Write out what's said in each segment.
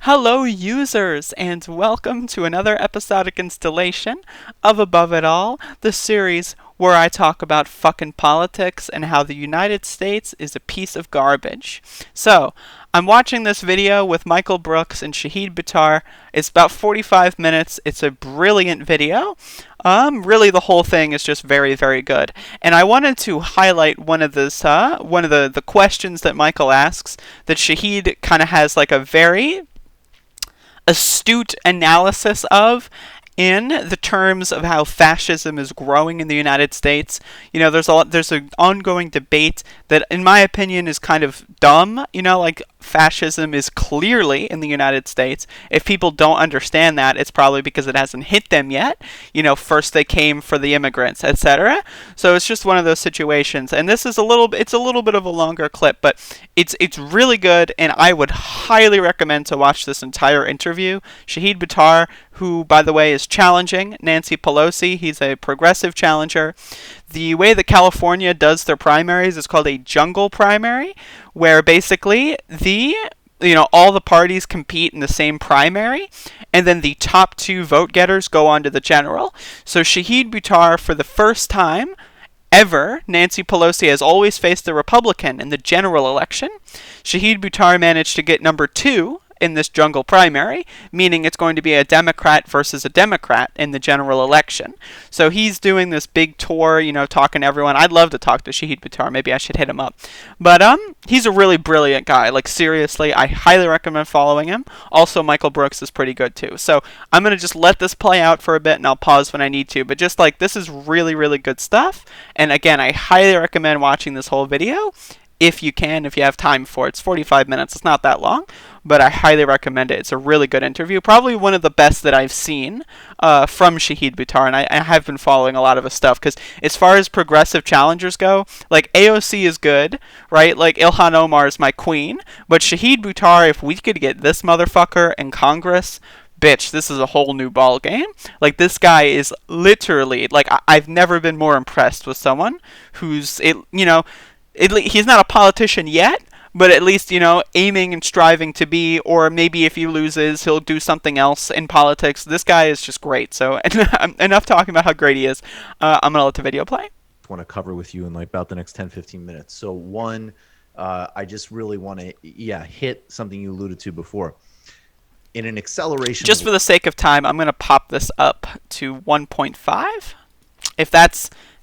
Hello, users, and welcome to another episodic installation of Above It All, the series where I talk about fucking politics and how the United States is a piece of garbage. So, I'm watching this video with Michael Brooks and Shahid Buttar. It's about 45 minutes. It's a brilliant video. Really, the whole thing is just very, very good. And I wanted to highlight one of the questions that Michael asks that Shahid kind of has like a very astute analysis of in the terms of how fascism is growing in the United States. You know, there's an ongoing debate that, in my opinion, is kind of dumb. You know, like fascism is clearly in the United States. If people don't understand that, it's probably because it hasn't hit them yet. You know, first they came for the immigrants, etc. So it's just one of those situations. And this is it's a little bit of a longer clip, but it's really good, and I would highly recommend to watch this entire interview. Shahid Buttar, who, by the way, is challenging Nancy Pelosi. He's a progressive challenger. The way that California does their primaries is called a jungle primary, where basically all the parties compete in the same primary, and then the top two vote getters go on to the general. So Shahid Buttar, for the first time ever, Nancy Pelosi has always faced a Republican in the general election. Shahid Buttar managed to get number 2 in this jungle primary, meaning it's going to be a Democrat versus a Democrat in the general election. So he's doing this big tour, talking to everyone. I'd love to talk to Shahid Buttar. Maybe I should hit him up. But he's a really brilliant guy. Like, seriously, I highly recommend following him. Also, Michael Brooks is pretty good too. So I'm going to just let this play out for a bit, and I'll pause when I need to. But just like, this is really, really good stuff. And again, I highly recommend watching this whole video if you have time for it. It's 45 minutes. It's not that long, but I highly recommend it. It's a really good interview. Probably one of the best that I've seen from Shahid Buttar, and I have been following a lot of his stuff, because as far as progressive challengers go, like, AOC is good, right? Like, Ilhan Omar is my queen, but Shahid Buttar, if we could get this motherfucker in Congress, bitch, this is a whole new ball game. Like, this guy is literally, like, I've never been more impressed with someone who's, he's not a politician yet, but at least, aiming and striving to be, or maybe if he loses, he'll do something else in politics. This guy is just great. So enough talking about how great he is. I'm going to let the video play. I want to cover with you in like about the next 10-15 minutes. So one, I just really want to, hit something you alluded to before. In an acceleration... Just for the sake of time, I'm going to pop this up to 1.5.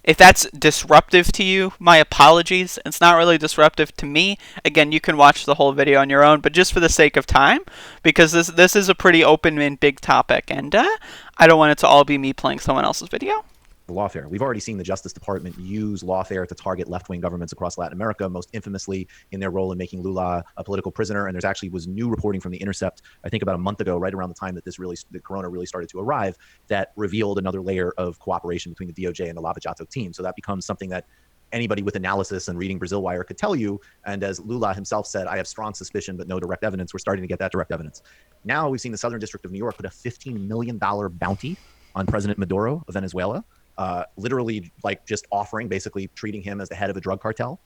If that's disruptive to you, my apologies. It's not really disruptive to me. Again, you can watch the whole video on your own, but just for the sake of time, because this is a pretty open and big topic, and I don't want it to all be me playing someone else's video. Lawfare. We've already seen the Justice Department use lawfare to target left-wing governments across Latin America, most infamously in their role in making Lula a political prisoner. And there's actually was new reporting from The Intercept, I think about a month ago, right around the time that the corona really started to arrive, that revealed another layer of cooperation between the DOJ and the Lava Jato team. So that becomes something that anybody with analysis and reading Brazil Wire could tell you. And as Lula himself said, I have strong suspicion, but no direct evidence. We're starting to get that direct evidence. Now we've seen the Southern District of New York put a $15 million bounty on President Maduro of Venezuela. Literally, like, just offering, basically treating him as the head of a drug cartel.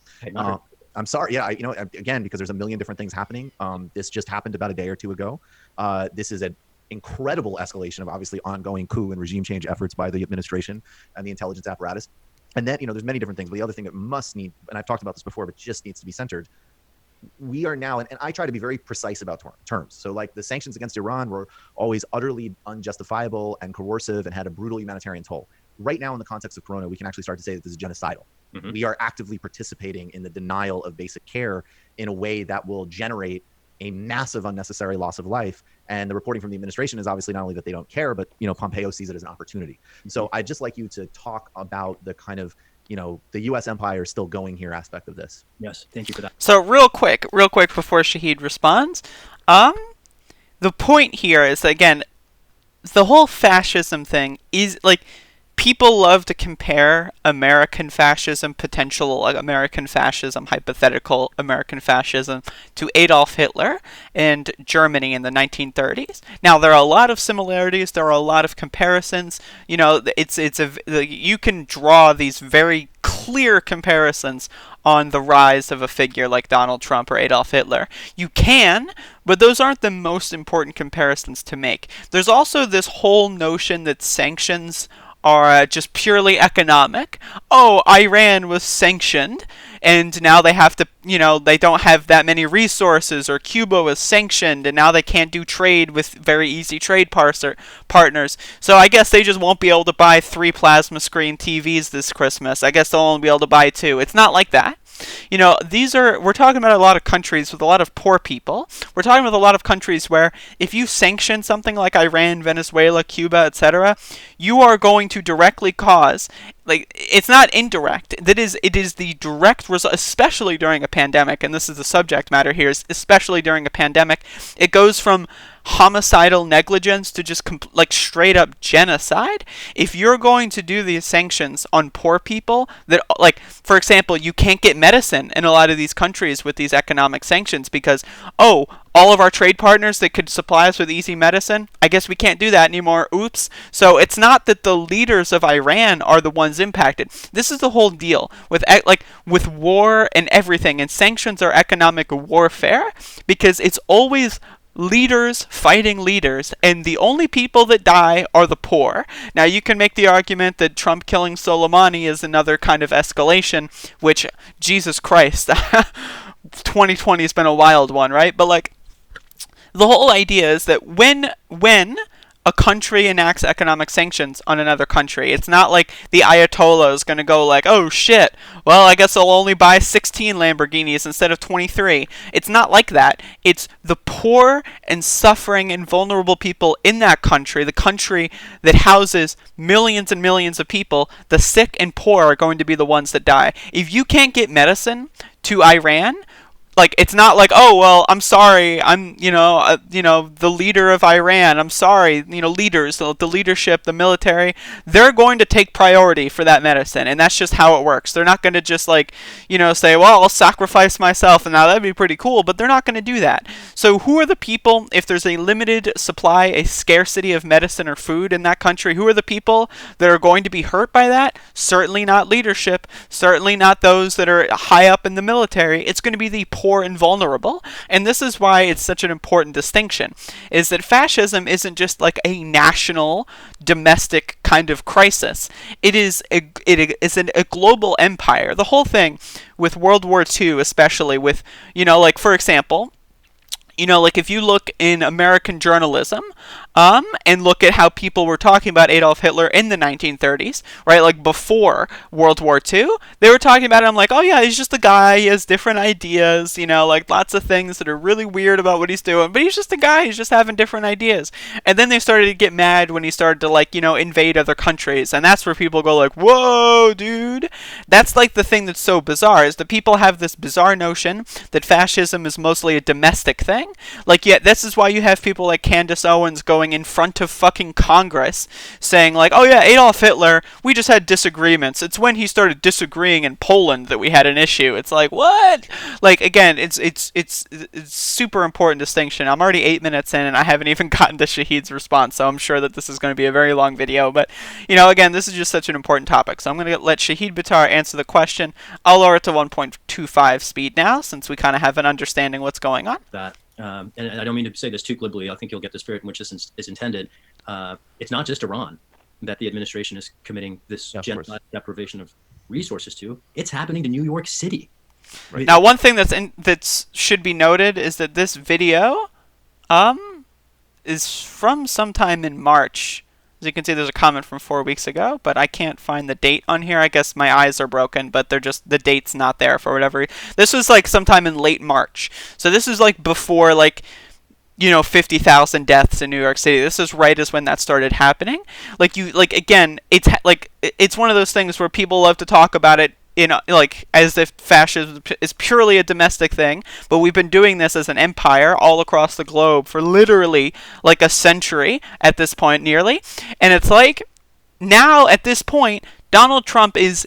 I'm sorry. Yeah, again, because there's a million different things happening. This just happened about a day or two ago. This is an incredible escalation of obviously ongoing coup and regime change efforts by the administration and the intelligence apparatus. And then, there's many different things. But the other thing that must need, and I've talked about this before, but just needs to be centered. We are now, and I try to be very precise about terms. So, like, the sanctions against Iran were always utterly unjustifiable and coercive and had a brutal humanitarian toll. Right now, in the context of Corona, we can actually start to say that this is genocidal. Mm-hmm. We are actively participating in the denial of basic care in a way that will generate a massive unnecessary loss of life. And the reporting from the administration is obviously not only that they don't care, but, Pompeo sees it as an opportunity. Mm-hmm. So I'd just like you to talk about the kind of, the U.S. empire still going here aspect of this. Yes, thank you for that. So real quick before Shahid responds, the point here is, again, the whole fascism thing is, like, people love to compare American fascism, potential American fascism, hypothetical American fascism, to Adolf Hitler and Germany in the 1930s. Now, there are a lot of similarities. There are a lot of comparisons. You can draw these very clear comparisons on the rise of a figure like Donald Trump or Adolf Hitler. You can, But those aren't the most important comparisons to make. There's also this whole notion that sanctions are just purely economic. Oh, Iran was sanctioned, and now they have to, they don't have that many resources, or Cuba was sanctioned, and now they can't do trade with very easy trade partners. So I guess they just won't be able to buy 3 plasma screen TVs this Christmas. I guess they'll only be able to buy 2. It's not like that. We're talking about a lot of countries with a lot of poor people. We're talking about a lot of countries where if you sanction something like Iran, Venezuela, Cuba, etc., you are going to directly cause, it's not indirect. It is the direct result, especially during a pandemic, and this is the subject matter here, especially during a pandemic. It goes from homicidal negligence to just straight up genocide. If you're going to do these sanctions on poor people, that, for example, you can't get medicine in a lot of these countries with these economic sanctions because, all of our trade partners that could supply us with easy medicine, I guess we can't do that anymore. Oops. So it's not that the leaders of Iran are the ones impacted. This is the whole deal with war and everything, and sanctions are economic warfare because it's always leaders fighting leaders, and the only people that die are the poor. Now, you can make the argument that Trump killing Soleimani is another kind of escalation, which, Jesus Christ, 2020 has been a wild one, right? But, the whole idea is that when a country enacts economic sanctions on another country, it's not like the Ayatollah is going to go oh shit, well, I guess I'll only buy 16 Lamborghinis instead of 23. It's not like that. It's the poor and suffering and vulnerable people in that country, the country that houses millions and millions of people. The sick and poor are going to be the ones that die. If you can't get medicine to Iran, it's not oh, well, I'm sorry, I'm, the leader of Iran, I'm sorry, leaders, the leadership, the military, they're going to take priority for that medicine, and that's just how it works. They're not going to just, say, well, I'll sacrifice myself, and now that'd be pretty cool, but they're not going to do that. So who are the people, if there's a limited supply, a scarcity of medicine or food in that country, who are the people that are going to be hurt by that? Certainly not leadership, certainly not those that are high up in the military. It's going to be the poor and vulnerable. And this is why it's such an important distinction, is that fascism isn't just a national, domestic kind of crisis. It is a global empire. The whole thing with World War II, especially with, for example, if you look in American journalism, and look at how people were talking about Adolf Hitler in the 1930s, right? Before World War II, they were talking about him oh yeah, he's just a guy, he has different ideas, lots of things that are really weird about what he's doing, but he's just a guy, he's just having different ideas. And then they started to get mad when he started to invade other countries, and that's where people go whoa, dude. That's the thing that's so bizarre, is that people have this bizarre notion that fascism is mostly a domestic thing. Yeah, this is why you have people like Candace Owens going in front of fucking Congress saying oh yeah, Adolf Hitler, we just had disagreements. It's when he started disagreeing in Poland that we had an issue. It's what? Again, it's super important distinction. I'm already 8 minutes in and I haven't even gotten to Shahid's response, so I'm sure that this is going to be a very long video. But, again, this is just such an important topic. So I'm going to let Shahid Buttar answer the question. I'll lower it to 1.25 speed now, since we kind of have an understanding what's going on. And I don't mean to say this too glibly. I think you'll get the spirit in which this is intended. It's not just Iran that the administration is committing this genocide deprivation of resources to. It's happening to New York City. Right. Now, one thing that should be noted is that this video is from sometime in March. As you can see, there's a comment from 4 weeks ago, but I can't find the date on here. I guess my eyes are broken, but the date's not there for whatever reason. This was sometime in late March. So this is before 50,000 deaths in New York City. This is right as when that started happening. Again, it's one of those things where people love to talk about it as if fascism is purely a domestic thing, but we've been doing this as an empire all across the globe for literally a century at this point, nearly. And it's now at this point, Donald Trump is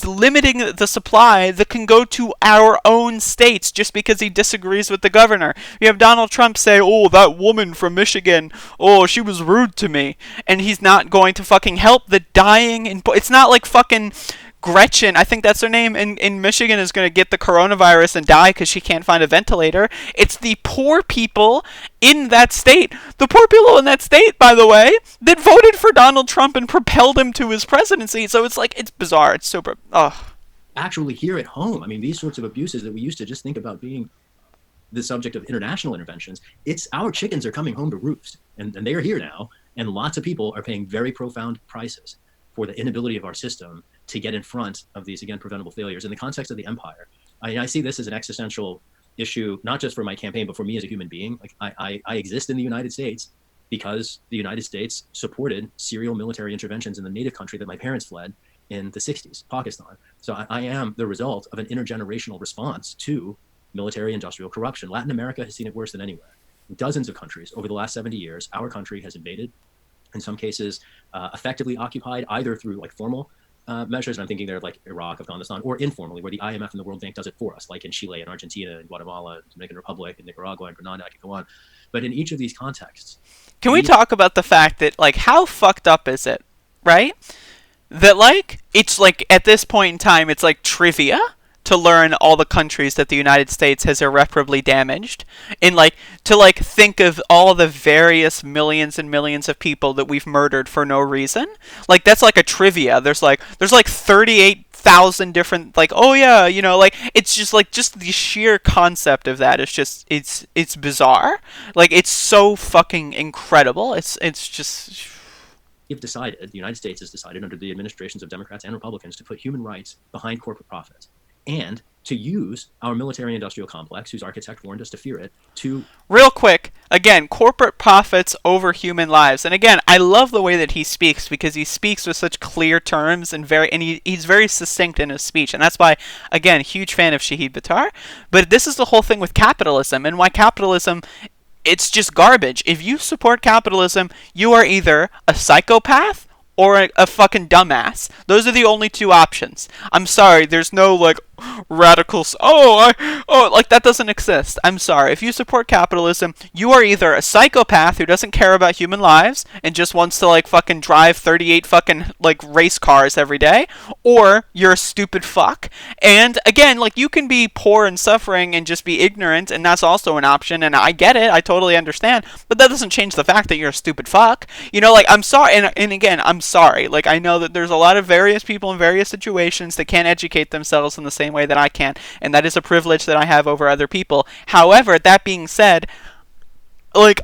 limiting the supply that can go to our own states just because he disagrees with the governor. You have Donald Trump say, oh, that woman from Michigan, oh, she was rude to me, and he's not going to fucking help the dying. It's not fucking Gretchen, I think that's her name, in Michigan is going to get the coronavirus and die because she can't find a ventilator. It's the poor people in that state, the poor people in that state, by the way, that voted for Donald Trump and propelled him to his presidency. So it's like, it's bizarre. It's super, ugh. Actually here at home, I mean, these sorts of abuses that we used to just think about being the subject of international interventions, it's our chickens are coming home to roost, and they are here now, and lots of people are paying very profound prices for the inability of our system to get in front of these, again, preventable failures. In the context of the empire, I see this as an existential issue, not just for my campaign, but for me as a human being. Like I exist in the United States because the United States supported serial military interventions in the native country that my parents fled in the 60s, Pakistan. So I am the result of an intergenerational response to military industrial corruption. Latin America has seen it worse than anywhere. In dozens of countries over the last 70 years, our country has invaded, in some cases effectively occupied, either through like formal measures, and I'm thinking there like Iraq, Afghanistan, or informally, where the IMF and the World Bank does it for us, like in Chile and Argentina and Guatemala, and Dominican Republic and Nicaragua and Grenada, I could go on. But in each of these contexts, can we talk about the fact that, like, how fucked up is it, right? That, like, it's like, at this point in time, it's like trivia to learn all the countries that the United States has irreparably damaged, and like to like think of all the various millions and millions of people that we've murdered for no reason. Like, that's like a trivia. There's like 38,000 different, like, oh yeah, you know, like, it's just like, just the sheer concept of that is just, it's bizarre. Like, it's so fucking incredible. It's just, we've decided, the United States has decided under the administrations of Democrats and Republicans to put human rights behind corporate profits, and to use our military-industrial complex, whose architect warned us to fear it, to... Real quick, again, corporate profits over human lives. And again, I love the way that he speaks, because he speaks with such clear terms and he's very succinct in his speech. And that's why, again, huge fan of Shahid Buttar. But this is the whole thing with capitalism, and why capitalism... it's just garbage. If you support capitalism, you are either a psychopath or a fucking dumbass. Those are the only two options. I'm sorry, there's no, like, radicals. Like, that doesn't exist. I'm sorry. If you support capitalism, you are either a psychopath who doesn't care about human lives and just wants to, like, fucking drive 38 fucking, like, race cars every day, or you're a stupid fuck. And, again, like, you can be poor and suffering and just be ignorant, and that's also an option, and I get it. I totally understand. But that doesn't change the fact that you're a stupid fuck. You know, like, I'm sorry, and again, I'm sorry. Like, I know that there's a lot of various people in various situations that can't educate themselves in the same way that I can, and that is a privilege that I have over other people. However, that being said, like,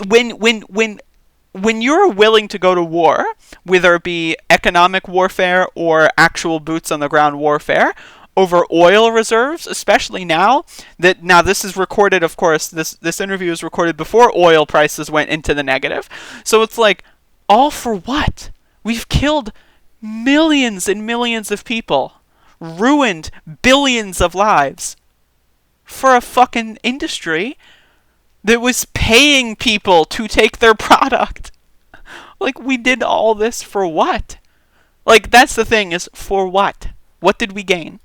when you're willing to go to war, whether it be economic warfare or actual boots on the ground warfare, over oil reserves, especially now this is recorded, of course, this interview is recorded before oil prices went into the negative. So it's like, all for what? We've killed millions and millions of people, ruined billions of lives for a fucking industry that was paying people to take their product. Like, we did all this for what? Like, that's the thing, is for what? What did we gain?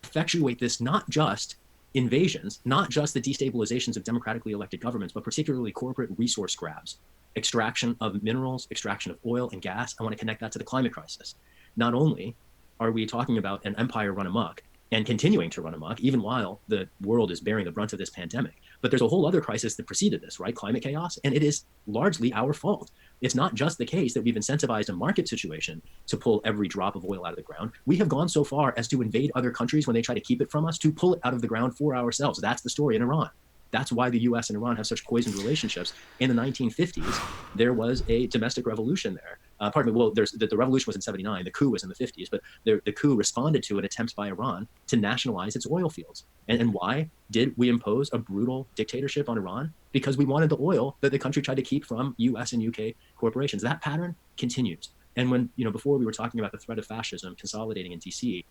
Effectuate this, not just invasions, not just the destabilizations of democratically elected governments, but particularly corporate resource grabs, extraction of minerals, extraction of oil and gas. I want to connect that to the climate crisis. Not only are we talking about an empire run amok and continuing to run amok, even while the world is bearing the brunt of this pandemic, but there's a whole other crisis that preceded this, right? Climate chaos, and it is largely our fault. It's not just the case that we've incentivized a market situation to pull every drop of oil out of the ground. We have gone so far as to invade other countries when they try to keep it from us, to pull it out of the ground for ourselves. That's the story in Iran. That's why the US and Iran have such poisoned relationships. In the 1950s, there was a domestic revolution there. The revolution was in 79, the coup was in the 50s, but the coup responded to an attempt by Iran to nationalize its oil fields. And why did we impose a brutal dictatorship on Iran? Because we wanted the oil that the country tried to keep from US and UK corporations. That pattern continues. And when, before we were talking about the threat of fascism consolidating in DC,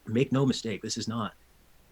make no mistake, this is not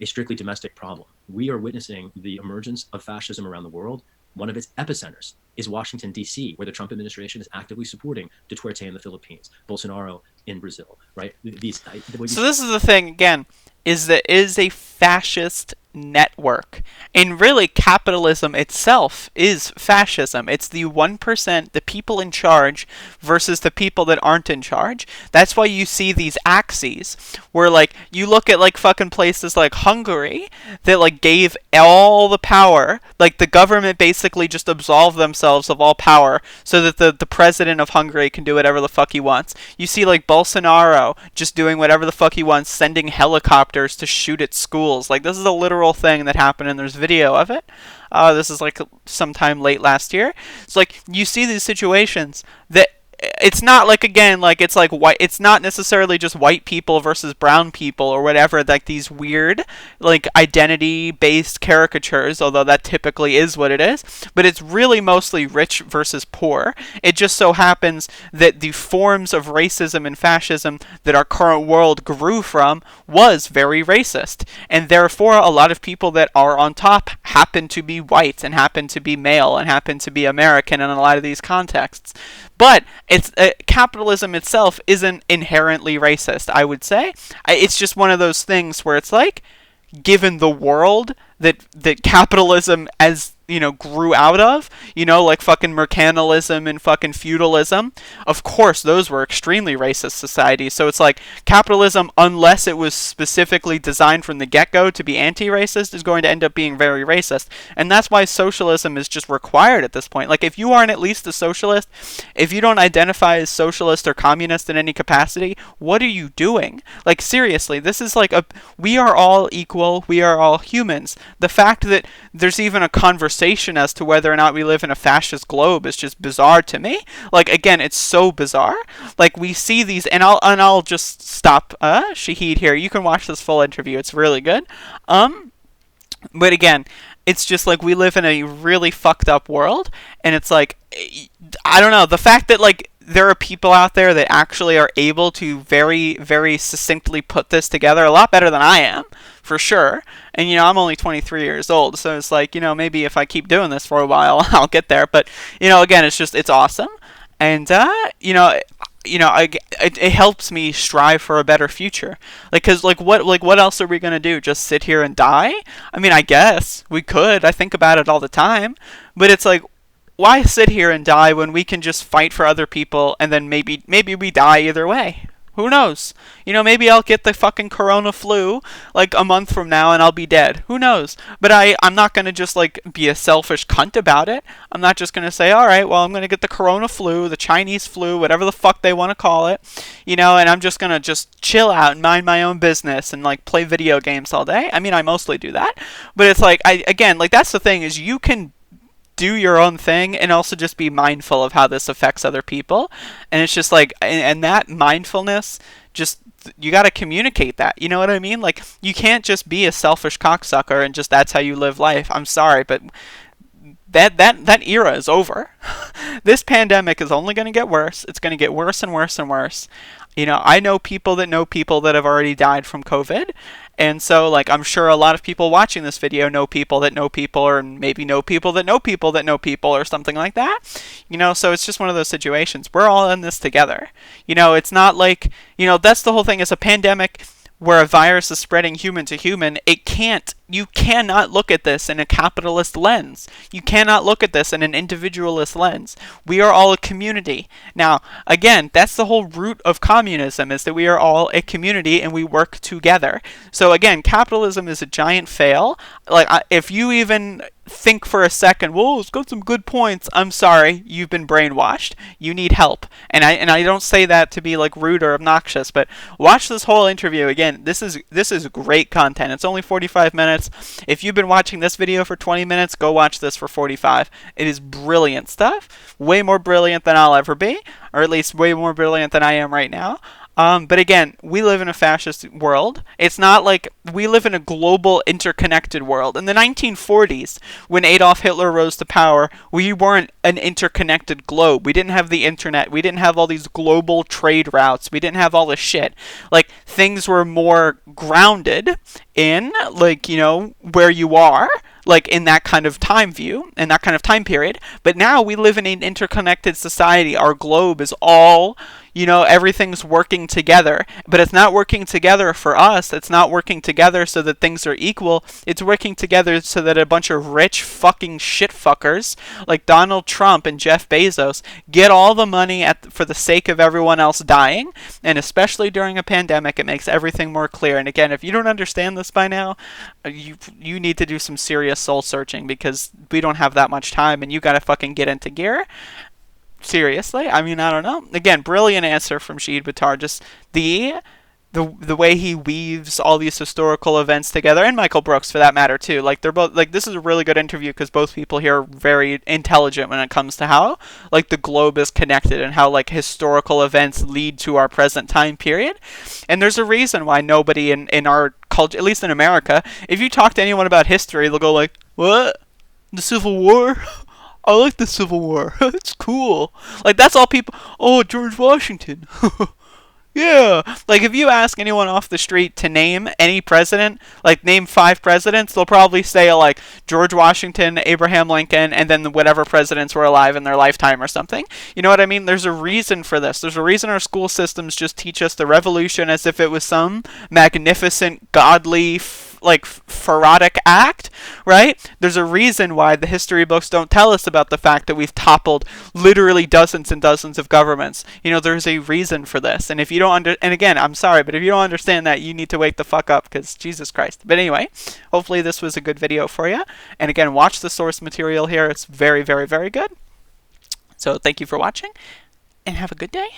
a strictly domestic problem. We are witnessing the emergence of fascism around the world. One of its epicenters is Washington, D.C., where the Trump administration is actively supporting Duterte in the Philippines, Bolsonaro in Brazil, right? So this is the thing, again, is that it is a fascist network. And really, capitalism itself is fascism. It's the 1%, the people in charge, versus the people that aren't in charge. That's why you see these axes, where, like, you look at, like, fucking places like Hungary, that, like, gave all the power, like, the government basically just absolved themselves of all power, so that the president of Hungary can do whatever the fuck he wants. You see, like, Bolsonaro just doing whatever the fuck he wants, sending helicopters to shoot at schools. Like, this is a literal thing that happened, and there's video of it. This is like sometime late last year. It's like you see these situations that it's not like, again, like it's like white. It's not necessarily just white people versus brown people or whatever. Like these weird, like identity-based caricatures. Although that typically is what it is, but it's really mostly rich versus poor. It just so happens that the forms of racism and fascism that our current world grew from was very racist, and therefore a lot of people that are on top happen to be white and happen to be male and happen to be American in a lot of these contexts. But it's capitalism itself isn't inherently racist, I would say. It's just one of those things where it's like, given the world that capitalism, as you know, grew out of, you know, like fucking mercantilism and fucking feudalism, of course those were extremely racist societies. So it's like capitalism, unless it was specifically designed from the get-go to be anti-racist, is going to end up being very racist. And that's why socialism is just required at this point. Like, if you aren't at least a socialist, if you don't identify as socialist or communist in any capacity, what are you doing? Like, seriously, this is like we are all equal, we are all humans. The fact that there's even a conversation as to whether or not we live in a fascist globe is just bizarre to me. Like, again, it's so bizarre. Like, we see these, and I'll just stop Shahid here. You can watch this full interview. It's really good. But again, it's just like we live in a really fucked up world, and it's like, I don't know, the fact that, like, there are people out there that actually are able to very, very succinctly put this together a lot better than I am, for sure. And, you know, I'm only 23 years old, so it's like, you know, maybe if I keep doing this for a while, I'll get there. But, you know, again, it's awesome. And, it helps me strive for a better future. Like, cause what else are we gonna do? Just sit here and die? I mean, I guess we could. I think about it all the time. But it's like, why sit here and die when we can just fight for other people, and then maybe we die either way? Who knows? You know, maybe I'll get the fucking corona flu like a month from now and I'll be dead. Who knows? But I'm not going to just like be a selfish cunt about it. I'm not just going to say, all right, well, I'm going to get the corona flu, the Chinese flu, whatever the fuck they want to call it, you know, and I'm just going to just chill out and mind my own business and like play video games all day. I mean, I mostly do that. But it's like, again, like that's the thing, is you can do your own thing and also just be mindful of how this affects other people. And it's just like, and that mindfulness, just, you got to communicate that. You know what I mean? Like, you can't just be a selfish cocksucker and just that's how you live life. I'm sorry, but that era is over. This pandemic is only going to get worse. It's going to get worse and worse and worse. You know, I know people that have already died from COVID. And so, like, I'm sure a lot of people watching this video know people that know people, or maybe know people that know people that know people, or something like that. You know, so it's just one of those situations. We're all in this together. You know, it's not like, you know, that's the whole thing. It's a pandemic where a virus is spreading human to human. You cannot look at this in a capitalist lens. You cannot look at this in an individualist lens. We are all a community. Now, again, that's the whole root of communism, is that we are all a community and we work together. So again, capitalism is a giant fail. Like, if you even think for a second, whoa, it's got some good points, I'm sorry, you've been brainwashed. You need help. And I don't say that to be like rude or obnoxious, but watch this whole interview. Again, this is great content. It's only 45 minutes. If you've been watching this video for 20 minutes, go watch this for 45. It is brilliant stuff. Way more brilliant than I'll ever be, or at least way more brilliant than I am right now. But again, we live in a fascist world. It's not like we live in a global, interconnected world. In the 1940s, when Adolf Hitler rose to power, we weren't an interconnected globe. We didn't have the internet. We didn't have all these global trade routes. We didn't have all this shit. Like, things were more grounded in, like, you know, where you are. like in that kind of time view, in that kind of time period. But now we live in an interconnected society. Our globe is all, everything's working together, but it's not working together for us. It's not working together so that things are equal. It's working together so that a bunch of rich fucking shit fuckers like Donald Trump and Jeff Bezos get all the money for the sake of everyone else dying. And especially during a pandemic, it makes everything more clear. And again, if you don't understand this by now, you need to do some serious soul searching, because we don't have that much time, and you gotta fucking get into gear. Seriously, I mean, I don't know. Again, brilliant answer from Shahid Buttar. Just the way he weaves all these historical events together, and Michael Brooks for that matter too. Like, they're both, like, this is a really good interview because both people here are very intelligent when it comes to how, like, the globe is connected and how, like, historical events lead to our present time period. And there's a reason why nobody in our culture, at least in America, if you talk to anyone about history, they'll go like, "What? The Civil War? I like the Civil War. It's cool." Like, that's all people. Oh, George Washington. Yeah. Like, if you ask anyone off the street to name any president, like, name 5 presidents, they'll probably say, like, George Washington, Abraham Lincoln, and then whatever presidents were alive in their lifetime or something. You know what I mean? There's a reason for this. There's a reason our school systems just teach us the revolution as if it was some magnificent, godly, pharaotic act, right? There's a reason why the history books don't tell us about the fact that we've toppled literally dozens and dozens of governments. There's a reason for this. And if you don't and again, I'm sorry, but if you don't understand that, you need to wake the fuck up, because Jesus Christ. But anyway, hopefully this was a good video for you. And again, watch the source material here. It's very, very, very good. So thank you for watching, and have a good day.